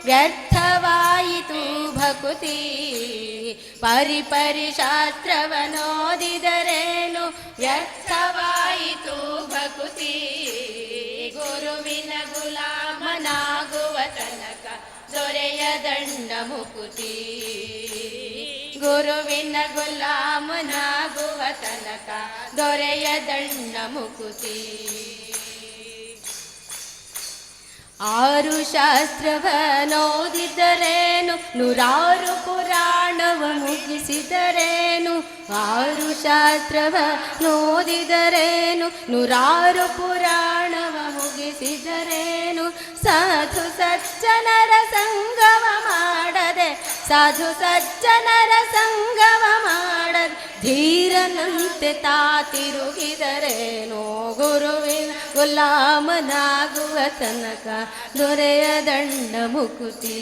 ವ್ಯರ್ಥವಾಯಿತು ಭಕುತಿ. ಪರಿಪರಿ ಶಾಸ್ತ್ರವನೋದಿದರೇನು ವ್ಯರ್ಥವಾಯಿತು ಭಕುತಿ. ಗುರುವಿನ ಗುಲಾಮನಾಗುವ ತನಕ ದೊರೆಯದಂಡ ಮುಕುತಿ. ಗುರುವಿನ ಗುಲಾಮನಾಗುವ ತನಕ ದೊರೆಯದಂಡ ಮುಕುತಿ. 6 ಶಾಸ್ತ್ರವನೋದಿದರೇನು 100 ಪುರಾಣವ ಮುಗಿಸಿದರೇನು. 6 ಶಾಸ್ತ್ರವನೋದಿದರೇನು 100 ಪುರಾಣವ ಮುಗಿಸಿದರೇನು. ಸಾಧು ಸಜ್ಜನರ ಸಂಗಮ ಮಾಡದೆ ಸಾಧು ಸಜ್ಜನರ ಸಂಗಮ ಮಾಡದೆ ಧೀರನಂತೆ ತಿರುಗಿದರೇನೋ. ಗುರುವಿನ ಗುಲಾಮನಾಗುವ ತನಕ ದೊರೆಯದಂಡ ಮುಕುತಿ.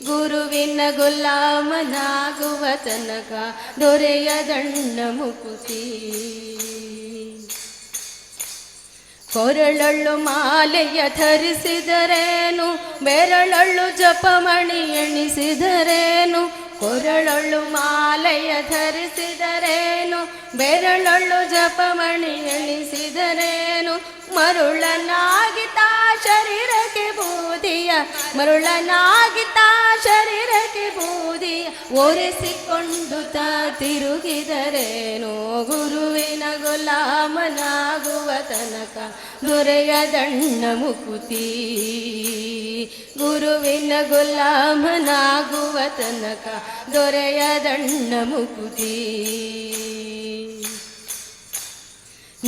ಗುರುವಿನ ಗುಲಾಮನಾಗುವ ತನಕ ದೊರೆಯದಂಡ ಮುಕುತಿ. ಕೊರಳಳ್ಳು ಮಾಲೆಯ ಧರಿಸಿದರೇನು ಬೆರಳಳ್ಳು ಜಪಮಣಿ ಎಣಿಸಿದರೇನು. ಕೊರಳಳ್ಳು ಮಾಲೆಯ ಧರಿಸಿದರೇನು ಬೆರಳಳ್ಳು ಜಪಮಣಿ ಎಣಿಸಿದರೇನು. ಮರುಳನಾಗಿತ ಶರೀರಕ್ಕೆ ಬೂದಿಯ ಮರುಳನಾಗಿತ ಶರೀರಕ್ಕೆ ಬೂದಿಯ ಒರೆಸಿಕೊಂಡು ತಿರುಗಿದರೇನೋ. ಗುರುವಿನ ಗುಲಾಮನಾಗುವ ತನಕ ದೊರೆಯದಂಡ ಮುಕುತಿ. ಗುರುವಿನ ಗುಲಾಮನಾಗುವ ತನಕ ದೊರೆಯದಂಡ ಮುಕುತಿ.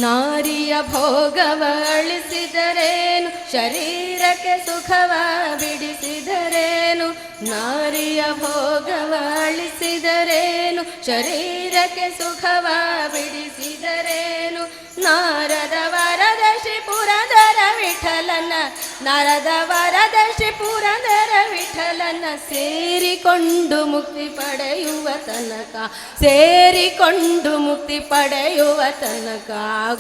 ನಾರಿಯ ಭೋಗವ ಅಳಿಸಿದರೇನು ಶರೀರಕ್ಕೆ ಸುಖವ ಬಿಡಿಸಿದರೇನು. ನಾರಿಯ ಭೋಗವ ಅಳಿಸಿದರೇನು ಶರೀರಕ್ಕೆ ಸುಖವ ಬಿಡಿಸಿದರೇನು. ನಾರದ ವರದ ಶ್ರೀ ಪುರಂದರ ವಿಠಲನ ನಾರದ ವರದ ಶ್ರೀ ಪುರಂದರ ವಿಠಲನ ಸೇರಿಕೊಂಡು ಮುಕ್ತಿ ಪಡೆಯುವ ತನಕ ಸೇರಿಕೊಂಡು ಮುಕ್ತಿ ಪಡೆಯುವ ತನಕ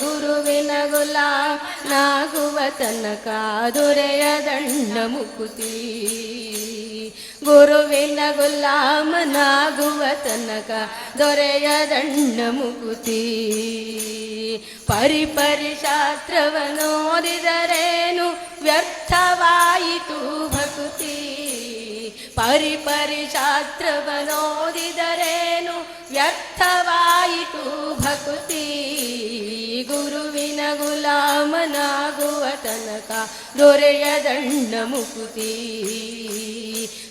ಗುರುವಿನ ಗುಲಾಮನಾಗುವ ತನಕ ದೊರೆಯದಂಡ ಮುಕುತಿ. ಗುರುವಿನ ಗುಲಾಮನಾಗುವ ತನಕ ದೊರೆಯದಂಡ ಮುಕುತಿ. ಪರಿಪರಿ ಶಾಸ್ತ್ರವನೋದಿದರೇನು ವ್ಯರ್ಥವಾಯಿತು ಭಕುತಿ. ಪರಿಪರಿ ಶಾಸ್ತ್ರವನೋದಿದರೇನು ವ್ಯರ್ಥವಾಯಿತು ಭಕುತಿ. ಗುರುವಿನ ಗುಲಾಮನಾಗುವ ತನಕ ದೊರೆಯದಂಡ ಮುಕುತಿ.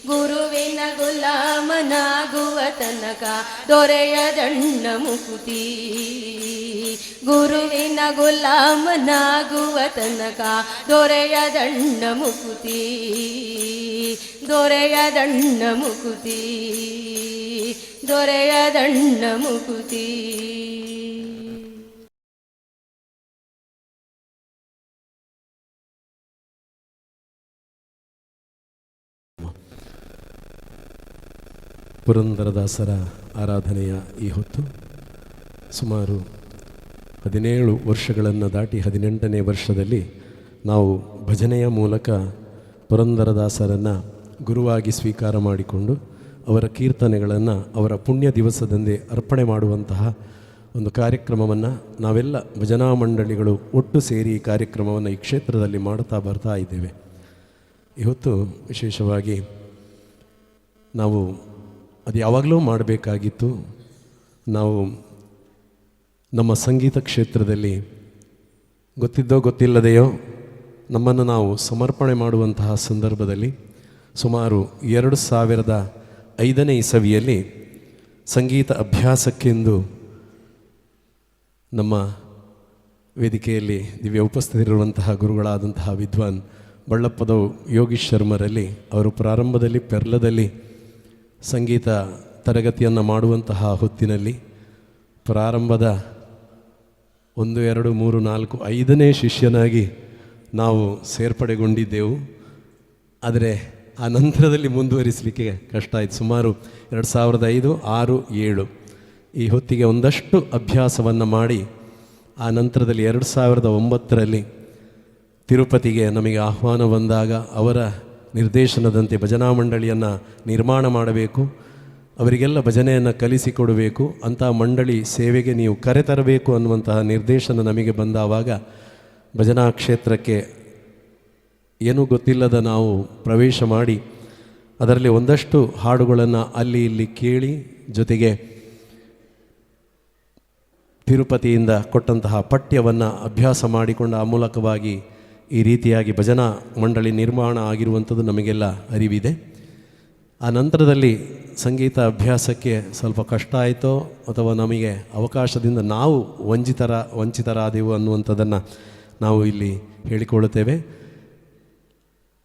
ಗುರುವಿನ ಗುಲಾಮನಾಗುವ ತನಕ ದೊರೆಯದಂಡ ಮುಕುತಿ. ಗುರುವಿನ ಗುಲಾಮನಾಗುವ ತನಕ ದೊರೆಯದಂಡ ಮುಕುತಿ. ದೊರೆಯದಂಡ ಮುಕುತಿ. ದೊರೆಯದಂಡ ಮುಕುತಿ. ಪುರಂದರದಾಸರ ಆರಾಧನೆಯ ಈ ಹೊತ್ತು ಸುಮಾರು 17 ವರ್ಷಗಳನ್ನು ದಾಟಿ 18ನೇ ವರ್ಷದಲ್ಲಿ ನಾವು ಭಜನೆಯ ಮೂಲಕ ಪುರಂದರದಾಸರನ್ನು ಗುರುವಾಗಿ ಸ್ವೀಕಾರ ಮಾಡಿಕೊಂಡು ಅವರ ಕೀರ್ತನೆಗಳನ್ನು ಅವರ ಪುಣ್ಯ ದಿವಸದಂದೇ ಅರ್ಪಣೆ ಮಾಡುವಂತಹ ಒಂದು ಕಾರ್ಯಕ್ರಮವನ್ನು ನಾವೆಲ್ಲ ಭಜನಾ ಮಂಡಳಿಗಳು ಒಟ್ಟು ಸೇರಿ ಈ ಕಾರ್ಯಕ್ರಮವನ್ನು ಈ ಕ್ಷೇತ್ರದಲ್ಲಿ ಮಾಡ್ತಾ ಬರ್ತಾ ಇದ್ದೇವೆ. ಇವತ್ತು ವಿಶೇಷವಾಗಿ ನಾವು ಅದು ಯಾವಾಗಲೂ ಮಾಡಬೇಕಾಗಿತ್ತು. ನಾವು ನಮ್ಮ ಸಂಗೀತ ಕ್ಷೇತ್ರದಲ್ಲಿ ಗೊತ್ತಿದ್ದೋ ಗೊತ್ತಿಲ್ಲದೆಯೋ ನಮ್ಮನ್ನು ನಾವು ಸಮರ್ಪಣೆ ಮಾಡುವಂತಹ ಸಂದರ್ಭದಲ್ಲಿ ಸುಮಾರು 2005ನೇ ಇಸವಿಯಲ್ಲಿ ಸಂಗೀತ ಅಭ್ಯಾಸಕ್ಕೆಂದು ನಮ್ಮ ವೇದಿಕೆಯಲ್ಲಿ ದಿವ್ಯ ಉಪಸ್ಥಿತರಿರುವಂತಹ ಗುರುಗಳಾದಂತಹ ವಿದ್ವಾನ್ ಬಳ್ಳಪ್ಪದ ಯೋಗೀಶ್ ಶರ್ಮರಲ್ಲಿ ಅವರು ಪ್ರಾರಂಭದಲ್ಲಿ ಪೆರ್ಲದಲ್ಲಿ ಸಂಗೀತ ತರಗತಿಯನ್ನು ಮಾಡುವಂತಹ ಹೊತ್ತಿನಲ್ಲಿ ಪ್ರಾರಂಭದ 1, 2, 3, 4, 5ನೇ ಶಿಷ್ಯನಾಗಿ ನಾವು ಸೇರ್ಪಡೆಗೊಂಡಿದ್ದೆವು. ಆದರೆ ಆ ನಂತರದಲ್ಲಿ ಮುಂದುವರಿಸಲಿಕ್ಕೆ ಕಷ್ಟ ಆಯಿತು. ಸುಮಾರು 2005, 6, 7 ಈ ಹೊತ್ತಿಗೆ ಒಂದಷ್ಟು ಅಭ್ಯಾಸವನ್ನು ಮಾಡಿ ಆ ನಂತರದಲ್ಲಿ 2009ರಲ್ಲಿ ತಿರುಪತಿಗೆ ನಮಗೆ ಆಹ್ವಾನ ಬಂದಾಗ ಅವರ ನಿರ್ದೇಶನದಂತೆ ಭಜನಾ ಮಂಡಳಿಯನ್ನು ನಿರ್ಮಾಣ ಮಾಡಬೇಕು, ಅವರಿಗೆಲ್ಲ ಭಜನೆಯನ್ನು ಕಲಿಸಿಕೊಡಬೇಕು, ಅಂಥ ಮಂಡಳಿ ಸೇವೆಗೆ ನೀವು ಕರೆತರಬೇಕು ಅನ್ನುವಂತಹ ನಿರ್ದೇಶನ ನಮಗೆ ಬಂದಾವಾಗ ಭಜನಾ ಕ್ಷೇತ್ರಕ್ಕೆ ಏನೂ ಗೊತ್ತಿಲ್ಲದ ನಾವು ಪ್ರವೇಶ ಮಾಡಿ ಅದರಲ್ಲಿ ಒಂದಷ್ಟು ಹಾಡುಗಳನ್ನು ಅಲ್ಲಿ ಇಲ್ಲಿ ಕೇಳಿ, ಜೊತೆಗೆ ತಿರುಪತಿಯಿಂದ ಕೊಟ್ಟಂತಹ ಪಠ್ಯವನ್ನು ಅಭ್ಯಾಸ ಮಾಡಿಕೊಂಡ ಆ ಮೂಲಕವಾಗಿ ಈ ರೀತಿಯಾಗಿ ಭಜನಾ ಮಂಡಳಿ ನಿರ್ಮಾಣ ಆಗಿರುವಂಥದ್ದು ನಮಗೆಲ್ಲ ಅರಿವಿದೆ. ಆ ನಂತರದಲ್ಲಿ ಸಂಗೀತ ಅಭ್ಯಾಸಕ್ಕೆ ಸ್ವಲ್ಪ ಕಷ್ಟ ಆಯಿತೋ ಅಥವಾ ನಮಗೆ ಅವಕಾಶದಿಂದ ನಾವು ವಂಚಿತರಾದೆವು ಅನ್ನುವಂಥದ್ದನ್ನು ನಾವು ಇಲ್ಲಿ ಹೇಳಿಕೊಳ್ಳುತ್ತೇವೆ.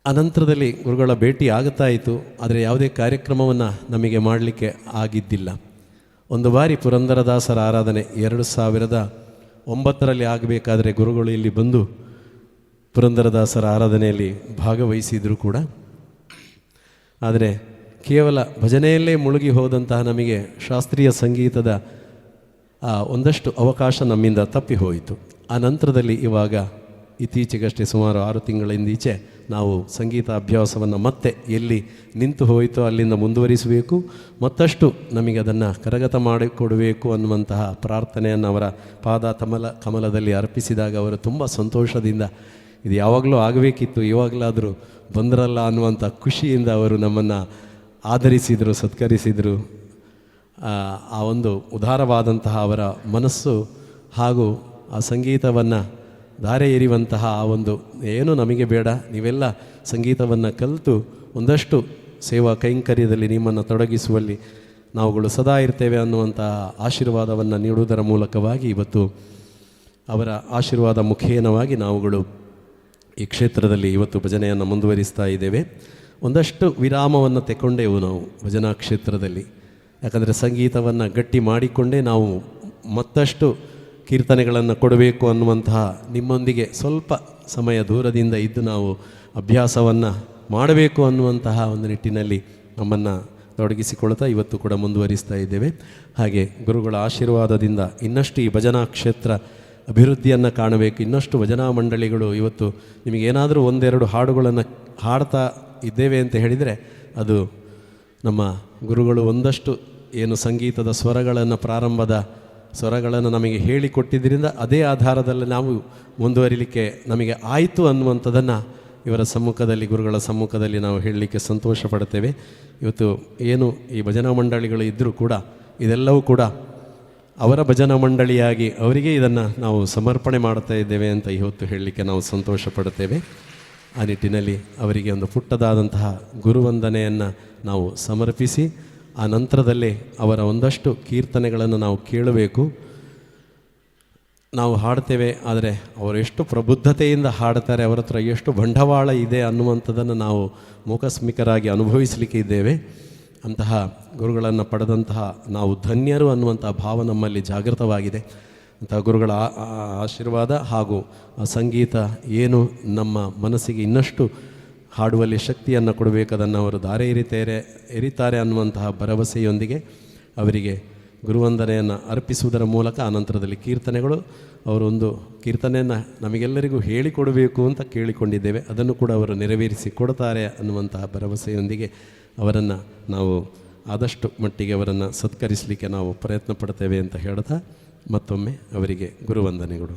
ಅನಂತರದಲ್ಲಿ ಗುರುಗಳ ಭೇಟಿ ಆಗುತ್ತಾ ಇತ್ತು, ಆದರೆ ಯಾವುದೇ ಕಾರ್ಯಕ್ರಮವನ್ನು ನಮಗೆ ಮಾಡಲಿಕ್ಕೆ ಆಗಿದ್ದಿಲ್ಲ. ಒಂದು ಬಾರಿ ಪುರಂದರದಾಸರ ಆರಾಧನೆ 2009ರಲ್ಲಿ ಆಗಬೇಕಾದರೆ ಗುರುಗಳು ಇಲ್ಲಿ ಬಂದು ಪುರಂದರದಾಸರ ಆರಾಧನೆಯಲ್ಲಿ ಭಾಗವಹಿಸಿದರು ಕೂಡ. ಆದರೆ ಕೇವಲ ಭಜನೆಯಲ್ಲೇ ಮುಳುಗಿ ಹೋದಂತಹ ನಮಗೆ ಶಾಸ್ತ್ರೀಯ ಸಂಗೀತದ ಒಂದಷ್ಟು ಅವಕಾಶ ನಮ್ಮಿಂದ ತಪ್ಪಿ ಹೋಯಿತು. ಆ ನಂತರದಲ್ಲಿ ಇವಾಗ ಇತ್ತೀಚೆಗಷ್ಟೇ ಸುಮಾರು 6 ತಿಂಗಳಿಂದೀಚೆ ನಾವು ಸಂಗೀತ ಅಭ್ಯಾಸವನ್ನು ಮತ್ತೆ ಎಲ್ಲಿ ನಿಂತು ಹೋಯಿತೋ ಅಲ್ಲಿಂದ ಮುಂದುವರಿಸಬೇಕು, ಮತ್ತಷ್ಟು ನಮಗೆ ಅದನ್ನು ಕರಗತ ಮಾಡಿಕೊಡಬೇಕು ಅನ್ನುವಂತಹ ಪ್ರಾರ್ಥನೆಯನ್ನು ಅವರ ಕಮಲದಲ್ಲಿ ಅರ್ಪಿಸಿದಾಗ ಅವರು ತುಂಬ ಸಂತೋಷದಿಂದ ಇದು ಯಾವಾಗಲೂ ಆಗಬೇಕಿತ್ತು, ಇವಾಗಲಾದರೂ ಬಂದರಲ್ಲ ಅನ್ನುವಂಥ ಖುಷಿಯಿಂದ ಅವರು ನಮ್ಮನ್ನು ಆಧರಿಸಿದರು, ಸತ್ಕರಿಸಿದರು. ಆ ಒಂದು ಉದಾರವಾದಂತಹ ಅವರ ಮನಸ್ಸು ಹಾಗೂ ಆ ಸಂಗೀತವನ್ನು ಧಾರೆ ಎರಿಯುವಂತಹ ಆ ಒಂದು ಏನು ನಮಗೆ ಬೇಡ, ನೀವೆಲ್ಲ ಸಂಗೀತವನ್ನು ಕಲಿತು ಒಂದಷ್ಟು ಸೇವಾ ಕೈಂಕರ್ಯದಲ್ಲಿ ನಿಮ್ಮನ್ನು ತೊಡಗಿಸುವಲ್ಲಿ ನಾವುಗಳು ಸದಾ ಇರ್ತೇವೆ ಅನ್ನುವಂತಹ ಆಶೀರ್ವಾದವನ್ನು ನೀಡುವುದರ ಮೂಲಕವಾಗಿ ಇವತ್ತು ಅವರ ಆಶೀರ್ವಾದ ಮುಖೇನವಾಗಿ ನಾವುಗಳು ಈ ಕ್ಷೇತ್ರದಲ್ಲಿ ಇವತ್ತು ಭಜನೆಯನ್ನು ಮುಂದುವರಿಸ್ತಾ ಇದ್ದೇವೆ. ಒಂದಷ್ಟು ವಿರಾಮವನ್ನು ತೆಕ್ಕೊಂಡೆವು ನಾವು ಭಜನಾ ಕ್ಷೇತ್ರದಲ್ಲಿ, ಯಾಕಂದರೆ ಸಂಗೀತವನ್ನು ಗಟ್ಟಿ ಮಾಡಿಕೊಂಡೇ ನಾವು ಮತ್ತಷ್ಟು ಕೀರ್ತನೆಗಳನ್ನು ಕೊಡಬೇಕು ಅನ್ನುವಂತಹ ನಿಮ್ಮೊಂದಿಗೆ ಸ್ವಲ್ಪ ಸಮಯ ದೂರದಿಂದ ಇದ್ದು ನಾವು ಅಭ್ಯಾಸವನ್ನು ಮಾಡಬೇಕು ಅನ್ನುವಂತಹ ಒಂದು ನಿಟ್ಟಿನಲ್ಲಿ ನಮ್ಮನ್ನು ತೊಡಗಿಸಿಕೊಳ್ತಾ ಇವತ್ತು ಕೂಡ ಮುಂದುವರಿಸ್ತಾ ಇದ್ದೇವೆ. ಹಾಗೆ ಗುರುಗಳ ಆಶೀರ್ವಾದದಿಂದ ಇನ್ನಷ್ಟು ಈ ಭಜನಾ ಕ್ಷೇತ್ರ ಅಭಿವೃದ್ಧಿಯನ್ನು ಕಾಣಬೇಕು. ಇನ್ನಷ್ಟು ಭಜನಾ ಮಂಡಳಿಗಳು ಇವತ್ತು ನಿಮಗೇನಾದರೂ 1-2 ಹಾಡುಗಳನ್ನು ಹಾಡ್ತಾ ಇದ್ದೇವೆ ಅಂತ ಹೇಳಿದರೆ ಅದು ನಮ್ಮ ಗುರುಗಳು ಒಂದಷ್ಟು ಏನು ಸಂಗೀತದ ಸ್ವರಗಳನ್ನು ಪ್ರಾರಂಭದ ಸ್ವರಗಳನ್ನು ನಮಗೆ ಹೇಳಿಕೊಟ್ಟಿದ್ದರಿಂದ ಅದೇ ಆಧಾರದಲ್ಲಿ ನಾವು ಮುಂದುವರಿಲಿಕ್ಕೆ ನಮಗೆ ಆಯಿತು ಅನ್ನುವಂಥದ್ದನ್ನು ಇವರ ಸಮ್ಮುಖದಲ್ಲಿ, ಗುರುಗಳ ಸಮ್ಮುಖದಲ್ಲಿ ನಾವು ಹೇಳಲಿಕ್ಕೆ ಸಂತೋಷ ಪಡ್ತೇವೆ. ಇವತ್ತು ಏನು ಈ ಭಜನಾ ಮಂಡಳಿಗಳು ಇದ್ದರೂ ಕೂಡ ಇದೆಲ್ಲವೂ ಕೂಡ ಅವರ ಭಜನಾ ಮಂಡಳಿಯಾಗಿ ಅವರಿಗೆ ಇದನ್ನು ನಾವು ಸಮರ್ಪಣೆ ಮಾಡ್ತಾ ಇದ್ದೇವೆ ಅಂತ ಇವತ್ತು ಹೇಳಲಿಕ್ಕೆ ನಾವು ಸಂತೋಷ ಪಡ್ತೇವೆ. ಆ ನಿಟ್ಟಿನಲ್ಲಿ ಅವರಿಗೆ ಒಂದು ಪುಟ್ಟದಾದಂತಹ ಗುರುವಂದನೆಯನ್ನು ನಾವು ಸಮರ್ಪಿಸಿ ಆ ನಂತರದಲ್ಲೇ ಅವರ ಒಂದಷ್ಟು ಕೀರ್ತನೆಗಳನ್ನು ನಾವು ಕೇಳಬೇಕು. ನಾವು ಹಾಡ್ತೇವೆ, ಆದರೆ ಅವರು ಎಷ್ಟು ಪ್ರಬುದ್ಧತೆಯಿಂದ ಹಾಡ್ತಾರೆ, ಅವರ ಹತ್ರ ಎಷ್ಟು ಬಂಡವಾಳ ಇದೆ ಅನ್ನುವಂಥದ್ದನ್ನು ನಾವು ಮೂಕಸ್ಮಿಕರಾಗಿ ಅನುಭವಿಸಲಿಕ್ಕೆ ಇದ್ದೇವೆ. ಅಂತಹ ಗುರುಗಳನ್ನು ಪಡೆದಂತಹ ನಾವು ಧನ್ಯರು ಅನ್ನುವಂಥ ಭಾವ ನಮ್ಮಲ್ಲಿ ಜಾಗೃತವಾಗಿದೆ. ಅಂತಹ ಗುರುಗಳ ಆಶೀರ್ವಾದ ಹಾಗೂ ಆ ಸಂಗೀತ ಏನು ನಮ್ಮ ಮನಸ್ಸಿಗೆ ಇನ್ನಷ್ಟು ಹಾಡುವಲ್ಲಿ ಶಕ್ತಿಯನ್ನು ಕೊಡಬೇಕು, ಅದನ್ನು ಅವರು ದಾರೆ ಎರಿತಾರೆ ಅನ್ನುವಂತಹ ಭರವಸೆಯೊಂದಿಗೆ ಅವರಿಗೆ ಗುರುವಂದನೆಯನ್ನು ಅರ್ಪಿಸುವುದರ ಮೂಲಕ ಅನಂತರದಲ್ಲಿ ಕೀರ್ತನೆಗಳು, ಅವರೊಂದು ಕೀರ್ತನೆಯನ್ನು ನಮಗೆಲ್ಲರಿಗೂ ಹೇಳಿಕೊಡಬೇಕು ಅಂತ ಕೇಳಿಕೊಂಡಿದ್ದೇವೆ. ಅದನ್ನು ಕೂಡ ಅವರು ನೆರವೇರಿಸಿ ಕೊಡ್ತಾರೆ ಅನ್ನುವಂತಹ ಭರವಸೆಯೊಂದಿಗೆ ಅವರನ್ನು ನಾವು ಆದಷ್ಟು ಮಟ್ಟಿಗೆ ಅವರನ್ನು ಸತ್ಕರಿಸಲಿಕ್ಕೆ ನಾವು ಪ್ರಯತ್ನ ಪಡ್ತೇವೆ ಅಂತ ಹೇಳ್ತಾ ಮತ್ತೊಮ್ಮೆ ಅವರಿಗೆ ಗುರುವಂದನೆಗಳು.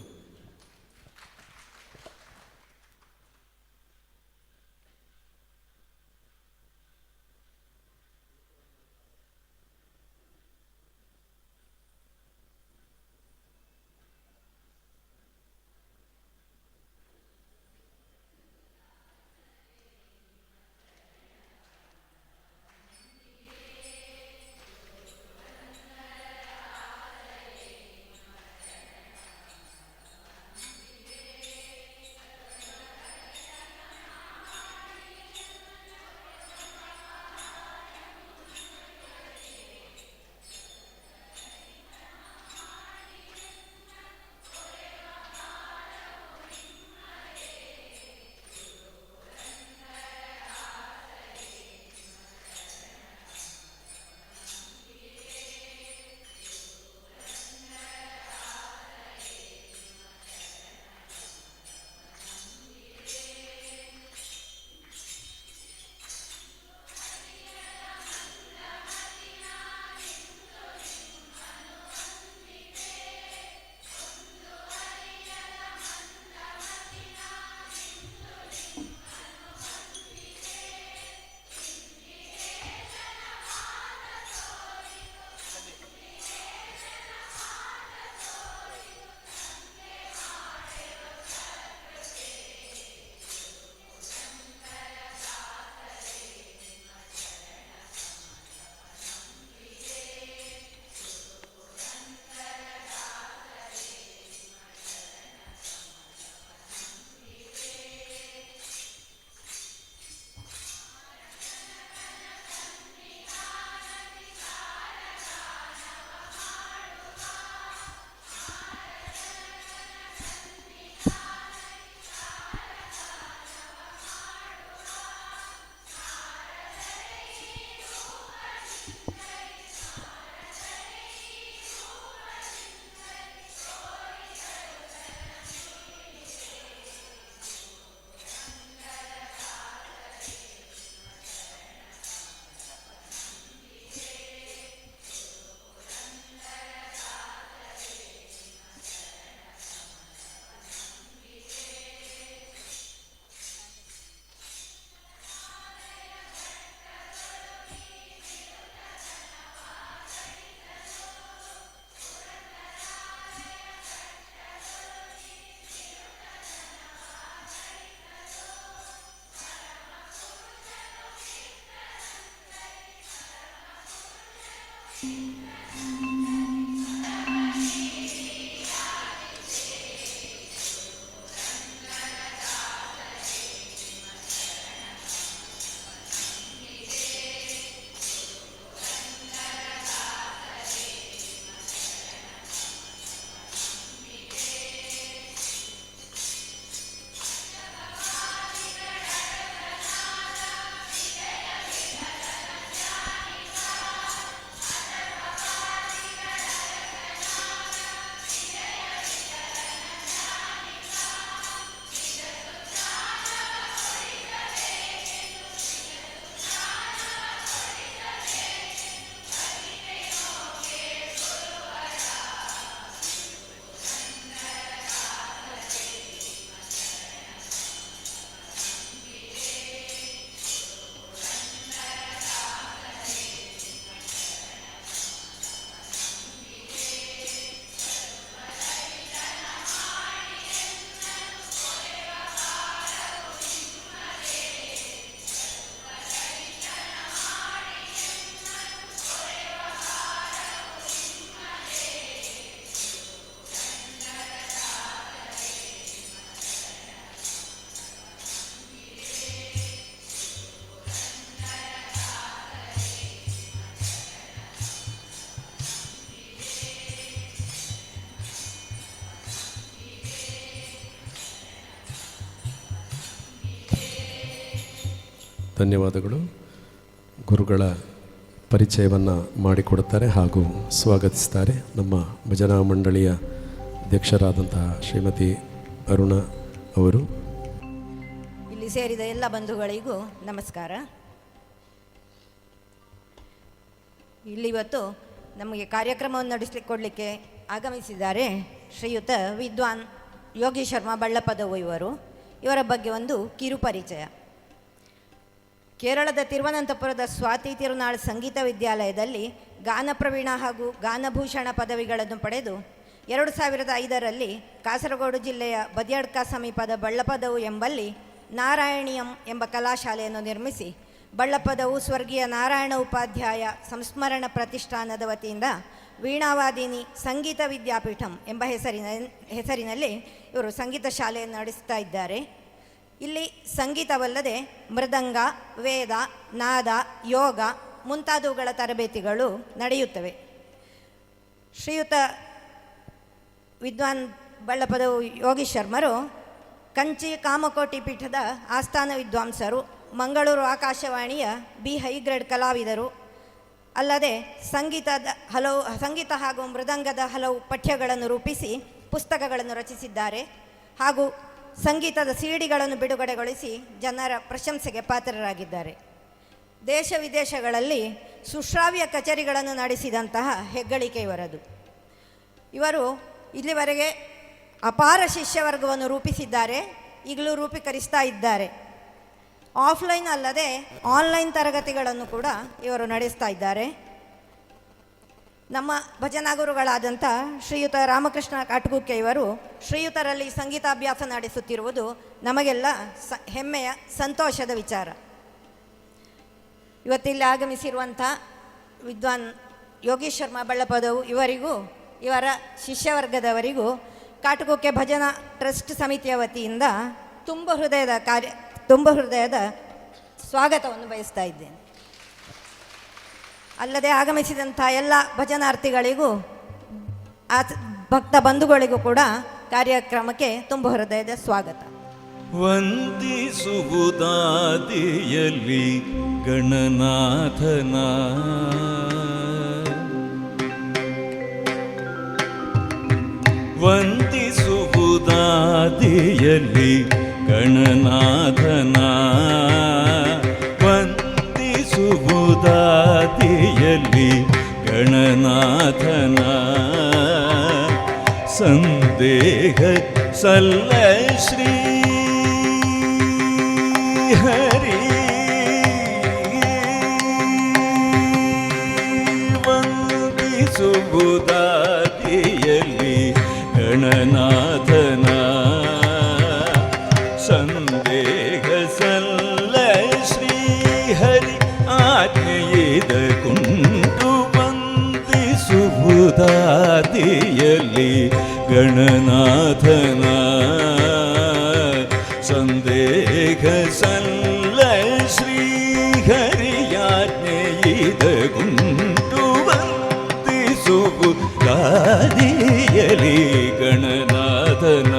ಧನ್ಯವಾದಗಳು. ಗುರುಗಳ ಪರಿಚಯವನ್ನು ಮಾಡಿಕೊಡುತ್ತಾರೆ ಹಾಗೂ ಸ್ವಾಗತಿಸ್ತಾರೆ ನಮ್ಮ ಭಜನಾ ಮಂಡಳಿಯ ಅಧ್ಯಕ್ಷರಾದಂತಹ ಶ್ರೀಮತಿ ಅರುಣ ಅವರು. ಇಲ್ಲಿ ಸೇರಿದ ಎಲ್ಲ ಬಂಧುಗಳಿಗೂ ನಮಸ್ಕಾರ. ಇಲ್ಲಿವತ್ತು ನಮಗೆ ಕಾರ್ಯಕ್ರಮವನ್ನು ನಡೆಸಿಕೊಡಲಿಕ್ಕೆ ಆಗಮಿಸಿದ್ದಾರೆ ಶ್ರೀಯುತ ವಿದ್ವಾನ್ ಯೋಗಿ ಶರ್ಮಾ ಬಳ್ಳಪದವು ಇವರ ಬಗ್ಗೆ ಒಂದು ಕಿರು ಪರಿಚಯ. ಕೇರಳದ ತಿರುವನಂತಪುರದ ಸ್ವಾತಿ ತಿರುನಾಳ್ ಸಂಗೀತ ವಿದ್ಯಾಲಯದಲ್ಲಿ ಗಾನಪ್ರವೀಣ ಹಾಗೂ ಗಾನಭೂಷಣ ಪದವಿಗಳನ್ನು ಪಡೆದು 2005ರಲ್ಲಿ ಕಾಸರಗೋಡು ಜಿಲ್ಲೆಯ ಬದಿಯಡ್ಕ ಸಮೀಪದ ಬಳ್ಳಪದವು ಎಂಬಲ್ಲಿ ನಾರಾಯಣಿಯಂ ಎಂಬ ಕಲಾಶಾಲೆಯನ್ನು ನಿರ್ಮಿಸಿ ಬಳ್ಳಪದವು ಸ್ವರ್ಗೀಯ ನಾರಾಯಣ ಉಪಾಧ್ಯಾಯ ಸಂಸ್ಮರಣ ಪ್ರತಿಷ್ಠಾನದ ವತಿಯಿಂದ ವೀಣಾವಾದಿನಿ ಸಂಗೀತ ವಿದ್ಯಾಪೀಠಂ ಎಂಬ ಹೆಸರಿನಲ್ಲಿ ಇವರು ಸಂಗೀತ ಶಾಲೆಯನ್ನು ನಡೆಸ್ತಾ ಇದ್ದಾರೆ. ಇಲ್ಲಿ ಸಂಗೀತವಲ್ಲದೆ ಮೃದಂಗ, ವೇದ, ನಾದ, ಯೋಗ ಮುಂತಾದವುಗಳ ತರಬೇತಿಗಳು ನಡೆಯುತ್ತವೆ. ಶ್ರೀಯುತ ವಿದ್ವಾನ್ ಬಳ್ಳಪದವು ಯೋಗಿ ಶರ್ಮರು ಕಂಚಿ ಕಾಮಕೋಟಿ ಪೀಠದ ಆಸ್ಥಾನ ವಿದ್ವಾಂಸರು, ಮಂಗಳೂರು ಆಕಾಶವಾಣಿಯ ಬಿ ಹೈಗ್ರೇಡ್ ಕಲಾವಿದರು. ಅಲ್ಲದೆ ಸಂಗೀತ ಹಾಗೂ ಮೃದಂಗದ ಹಲವು ಪಠ್ಯಗಳನ್ನು ರೂಪಿಸಿ ಪುಸ್ತಕಗಳನ್ನು ರಚಿಸಿದ್ದಾರೆ ಹಾಗೂ ಸಂಗೀತದ ಸಿಡಿಗಳನ್ನು ಬಿಡುಗಡೆಗೊಳಿಸಿ ಜನರ ಪ್ರಶಂಸೆಗೆ ಪಾತ್ರರಾಗಿದ್ದಾರೆ. ದೇಶ ವಿದೇಶಗಳಲ್ಲಿ ಸುಶ್ರಾವ್ಯ ಕಚೇರಿಗಳನ್ನು ನಡೆಸಿದಂತಹ ಹೆಗ್ಗಳಿಕೆ ಇವರದು. ಇವರು ಇಲ್ಲಿವರೆಗೆ ಅಪಾರ ಶಿಷ್ಯವರ್ಗವನ್ನು ರೂಪಿಸಿದ್ದಾರೆ, ಈಗಲೂ ರೂಪೀಕರಿಸ್ತಾ ಇದ್ದಾರೆ. ಆಫ್ಲೈನ್ ಅಲ್ಲದೆ ಆನ್ಲೈನ್ ತರಗತಿಗಳನ್ನು ಕೂಡ ಇವರು ನಡೆಸ್ತಾ ಇದ್ದಾರೆ. ನಮ್ಮ ಭಜನಾ ಗುರುಗಳಾದಂಥ ಶ್ರೀಯುತ ರಾಮಕೃಷ್ಣ ಕಾಟಗುಕ್ಕೆ ಇವರು ಶ್ರೀಯುತರಲ್ಲಿ ಸಂಗೀತಾಭ್ಯಾಸ ನಡೆಸುತ್ತಿರುವುದು ನಮಗೆಲ್ಲ ಹೆಮ್ಮೆಯ ಸಂತೋಷದ ವಿಚಾರ. ಇವತ್ತಿಲ್ಲಿ ಆಗಮಿಸಿರುವಂಥ ವಿದ್ವಾನ್ ಯೋಗೀಶ್ ಶರ್ಮಾ ಬಳ್ಳಪದವು ಇವರಿಗೂ ಇವರ ಶಿಷ್ಯವರ್ಗದವರಿಗೂ ಕಾಟಗುಕ್ಕೆ ಭಜನಾ ಟ್ರಸ್ಟ್ ಸಮಿತಿಯ ವತಿಯಿಂದ ತುಂಬ ಹೃದಯದ ಸ್ವಾಗತವನ್ನು ಬಯಸ್ತಾ ಇದ್ದೇನೆ. ಅಲ್ಲದೆ ಆಗಮಿಸಿದಂಥ ಎಲ್ಲ ಭಜನಾರ್ಥಿಗಳಿಗೂ ಭಕ್ತ ಬಂಧುಗಳಿಗೂ ಕೂಡ ಕಾರ್ಯಕ್ರಮಕ್ಕೆ ತುಂಬ ಹೃದಯದ ಸ್ವಾಗತ. ವಂದಿಸುವುದಾದಿಯಲ್ಲಿ ಗಣನಾಥನ ವಂದಿಸುವುದಾದಿಯಲ್ಲಿ ಗಣನಾಥನ ವಂದಿಸುವುದಾದಿಯಲ್ಲಿ ಗಣನಾಥನ ಸಂದೇಹ ಸಲ್ಲ ಶ್ರೀ ಹರಿ ವಂದಿಸುವುದಾದಿಯಲ್ಲಿ ಗಣನಾಥನ ಸಂದೇಹ ಸಲ್ಲ ಶ್ರೀ ಹರಿ ಆಜ್ಞೆಯಿದ ಕುಂಟು ವಂದಿಸುವುದಾದಿಯಲ್ಲಿ ಗಣನಾಥನ ಸಂದೇಹ ಸಲ್ಲ ಶ್ರೀ ಹರಿಯಾಜ್ಞೆಯಿದ ಕುಂಟು ವಂದಿಸುವುದಾದಿಯಲ್ಲಿ ಗಣನಾಥನ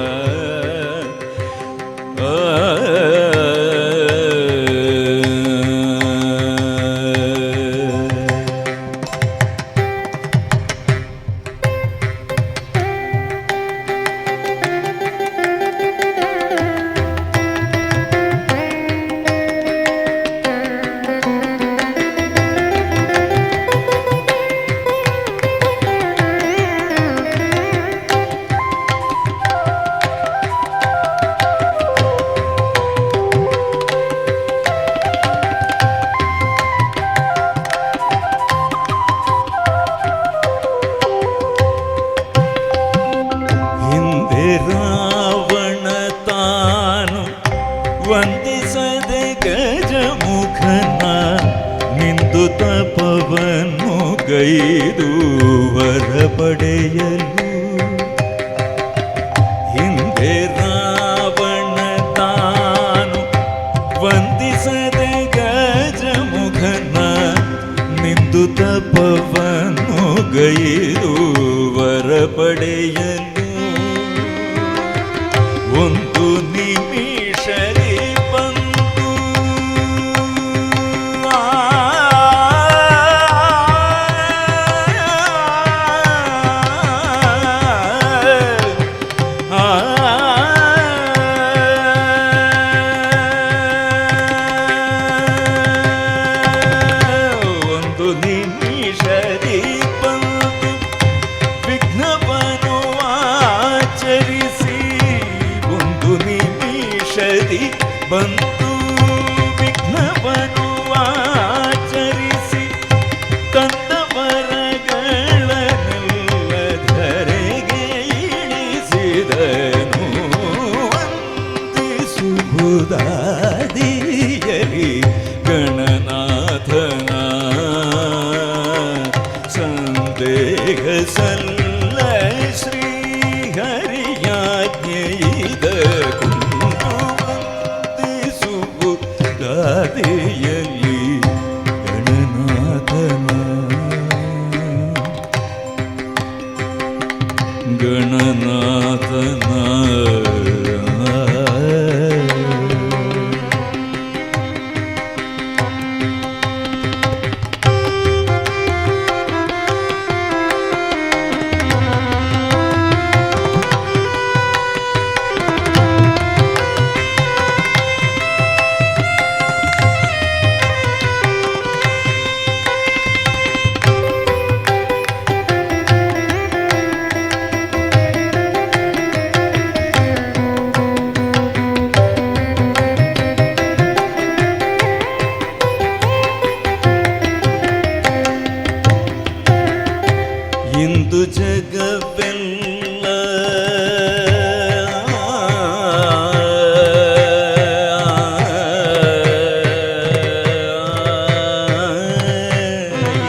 ರಾವಣ ತಾನು ವಂದಿಸದೆ ಗಜಮುಖನ ನಿಂದು ತಪವನ್ನು ಗೈದು ವರ ಪಡೆಯಲು ಹಿಂದೆ ರಾವಣ ತಾನು ವಂದಿಸದೆ ಗಜಮುಖನ ನಿಂದು ತಪವನ್ನು ಗೈದು ವರ ಪಡೆಯಲು ಒಂದು ನಿಮಿಷದಿ ಬಂದು ಒಂದು ನಿಮಿಷದಿ ಬಂದು ವಿಘ್ನವನ್ನು ಆಚರಿಸಿ ನಿಮಿಷದಿ ಬಂತು ವಿಘ್ನವನ್ನು ಆಚರಿಸಿ ತಂದವರಗಳನ್ನೆಲ್ಲ ಧರೆಗೆ ಇಳಿಸಿದನು ವಂದಿಸುವುದಾದಿಯಲಿ ಗಣನಾಥನ ಸಂದೇಹ ಸಲ್ಲ ಶ್ರೀ ಹರಿಯಾಜ್ಞೆಯಿದ ದಾದಿಯಲ್ಲಿ ಗಣನಾಥನ ಗಣನಾಥನ ಇಂದು ಜಗವೆಲ್ಲ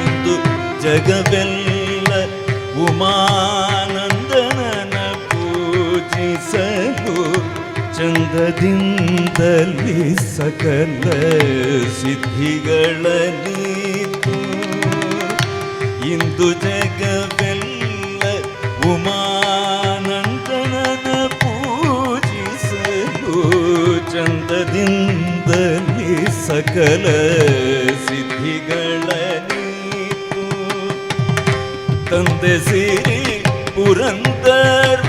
ಇಂದು ಜಗವೆಲ್ಲ ಉಮಾನಂದನನ ಪೂಜಿಸಲು ಚಂದದಿಂದಲಿ ಸಕಲ ಸಿದ್ಧಿಗಳ ನೀತು ಇಂದು ಜಗವೆಲ್ಲ ಉಮಾನಂದನನ ಪೂಜಿಸಲು ಜಗವೆಲ್ಲದಿಂದಲೇ ಸಕಲ ಸಿದ್ಧಿಗಳ ನೀತು ತಂದೆ ಸಿರಿ ಪುರಂದರ